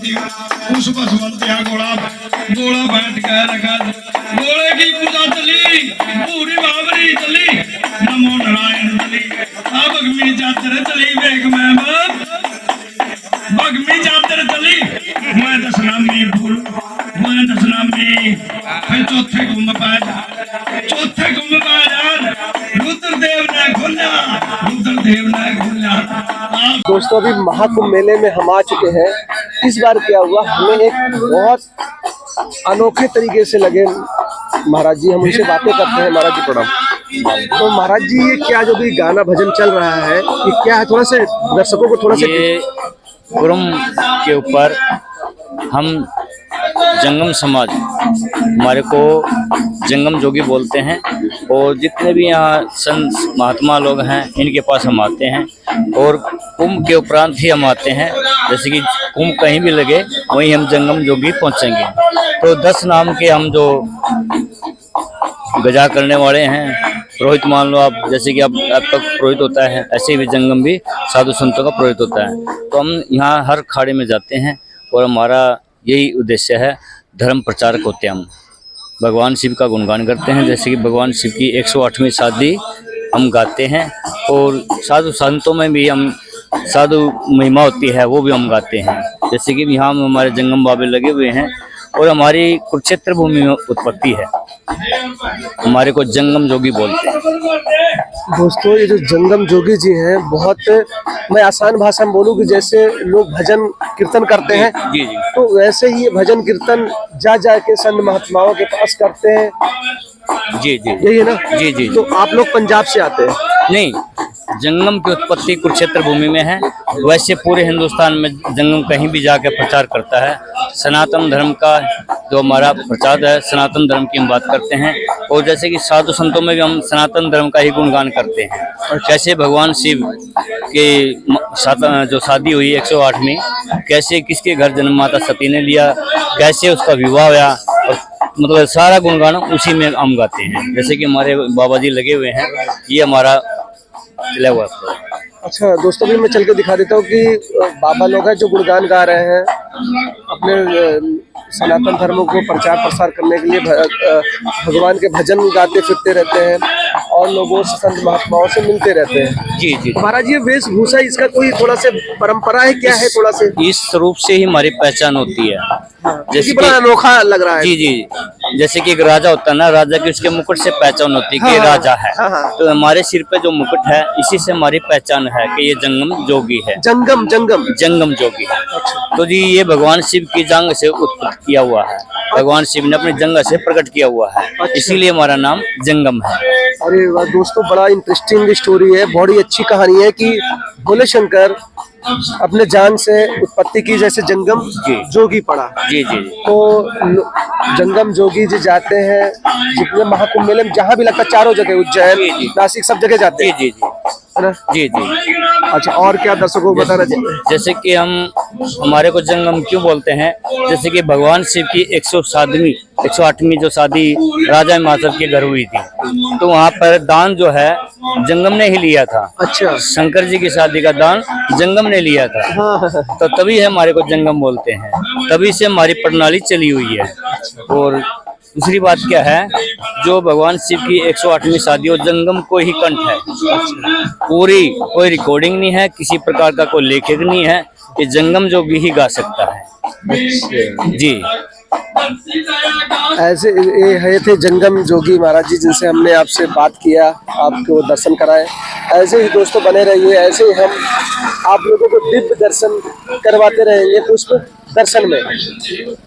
उस बसवंतिया गोला गोला बैठ के रखा गोले की पूजा चली पूरी बाबरी चली नमो नारायण चली भगमी जातर चली वेग में भगमी जातर चली मैं दशनामी भूल मैं दशनामी फिर चौथे कुंभ पाया रुद्रदेव ने खोला रुद्रदेव ने खोला। दोस्तों अभी महाकुंभ मेले में हम आ चुके हैं। इस बार क्या हुआ, हमें एक बहुत अनोखे तरीके से लगे महाराज जी। हम उनसे बातें करते हैं। महाराज जी प्रणाम। तो महाराज जी ये क्या जो भी गाना भजन चल रहा है ये क्या है, थोड़ा से दर्शकों को थोड़ा से। ये कुंभ के ऊपर हम जंगम समाज, हमारे को जंगम जोगी बोलते हैं, और जितने भी यहाँ संत महात्मा लोग हैं इनके पास हम आते हैं। और कुंभ के उपरांत ही हम आते हैं, जैसे कि कुंभ कहीं भी लगे वहीं हम जंगम जोगी पहुँचेंगे। तो 10 नाम के हम जो गजा करने वाले हैं, पुरोहित मान लो आप, जैसे कि अब तक पुरोहित होता है ऐसे भी जंगम भी साधु संतों का पुरोहित होता है। तो हम यहाँ हर खाड़े में जाते हैं और हमारा यही उद्देश्य है, धर्म प्रचारक होते हैं हम। भगवान शिव का गुणगान करते हैं, जैसे कि भगवान शिव की 108वीं शादी हम गाते हैं। और साधु संतों में भी हम साधु महिमा होती है वो भी हम गाते हैं। जैसे कि यहाँ हमारे जंगम बाबे लगे हुए हैं और हमारी कुरुक्षेत्र भूमि में उत्पत्ति है, हमारे को जंगम जोगी बोलते हैं। दोस्तों ये जो जंगम जोगी जी हैं, बहुत मैं आसान भाषा में बोलूँ कि जैसे लोग भजन कीर्तन करते हैं जी जी, तो वैसे ही ये भजन कीर्तन जा के संत महात्माओं के पास करते हैं। जी जी, यही है ना? जी जी। तो आप लोग पंजाब से आते हैं? नहीं, जंगम की उत्पत्ति कुरुक्षेत्र भूमि में है। वैसे पूरे हिंदुस्तान में जंगम कहीं भी जाकर प्रचार करता है। सनातन धर्म का जो हमारा प्रचार है, सनातन धर्म की हम बात करते हैं। और जैसे कि साधु संतों में भी हम सनातन धर्म का ही गुणगान करते हैं। कैसे भगवान शिव के जो शादी हुई 108वीं, कैसे किसके घर जन्म माता सती ने लिया, कैसे उसका विवाह हुआ, और मतलब सारा गुणगान उसी में हम गाते हैं। जैसे कि हमारे बाबा जी लगे हुए हैं, ये हमारा चला हुआ है। अच्छा दोस्तों भी मैं चल के दिखा देता हूँ कि बाबा लोग हैं जो गुणगान गा रहे हैं, अपने सनातन धर्म को प्रचार प्रसार करने के लिए भगवान के भजन गाते फिरते रहते हैं और लोगों से संत महात्माओं से मिलते रहते हैं। जी जी, महाराज ये वेशभूषा इसका कोई थोड़ा से परंपरा है, क्या है थोड़ा से? इस रूप से ही हमारी पहचान होती है। जैसे बड़ा अनोखा लग रहा है। जी जी, जैसे कि एक राजा होता है ना, राजा की उसके मुकुट से पहचान होती है कि राजा है। तो हमारे सिर पे जो मुकुट है इसी से हमारी पहचान है कि ये जंगम जोगी है। जंगम जंगम जोगी है। तो जी ये भगवान शिव की जंग से उत्पन्न किया हुआ है, भगवान शिव ने अपनी जंग से प्रकट किया हुआ है, इसीलिए हमारा नाम जंगम है। अरे वाह दोस्तों, बड़ा इंटरेस्टिंग स्टोरी है, बड़ी अच्छी कहानी है कि भोले शंकर अपने जान से उत्पत्ति की, जैसे जंगम जोगी पड़ा। जी जी, तो जंगम जोगी जी जाते हैं जितने महाकुंभ मेले में जहाँ भी लगता है, चारों जगह, उज्जैन नासिक सब जगह जाते हैं। जी जी है ना? जी जी। अच्छा और क्या दर्शकों को बताना चाहिए? जैसे कि हमारे को जंगम क्यों बोलते हैं, जैसे कि भगवान शिव की 108वीं जो शादी राजा हिमाचल के घर हुई थी, तो वहाँ पर दान जो है जंगम ने ही लिया था। अच्छा, शंकर जी की शादी का दान जंगम ने लिया था। हाँ। तो तभी है हमारे को जंगम बोलते हैं, तभी से हमारी प्रणाली चली हुई है। और दूसरी बात क्या है, जो भगवान शिव की 108वीं शादी और जंगम को ही कंठ है, पूरी कोई रिकॉर्डिंग नहीं है, किसी प्रकार का कोई लेखक नहीं है, ये जंगम जोगी ही गा सकता है। जी, ऐसे ये थे जंगम जोगी महाराज जी जिनसे हमने आपसे बात किया, आपको दर्शन कराए। ऐसे ही दोस्तों बने रहिए, ऐसे ही हम आप लोगों को दिव्य दर्शन करवाते रहेंगे पुष्प दर्शन में।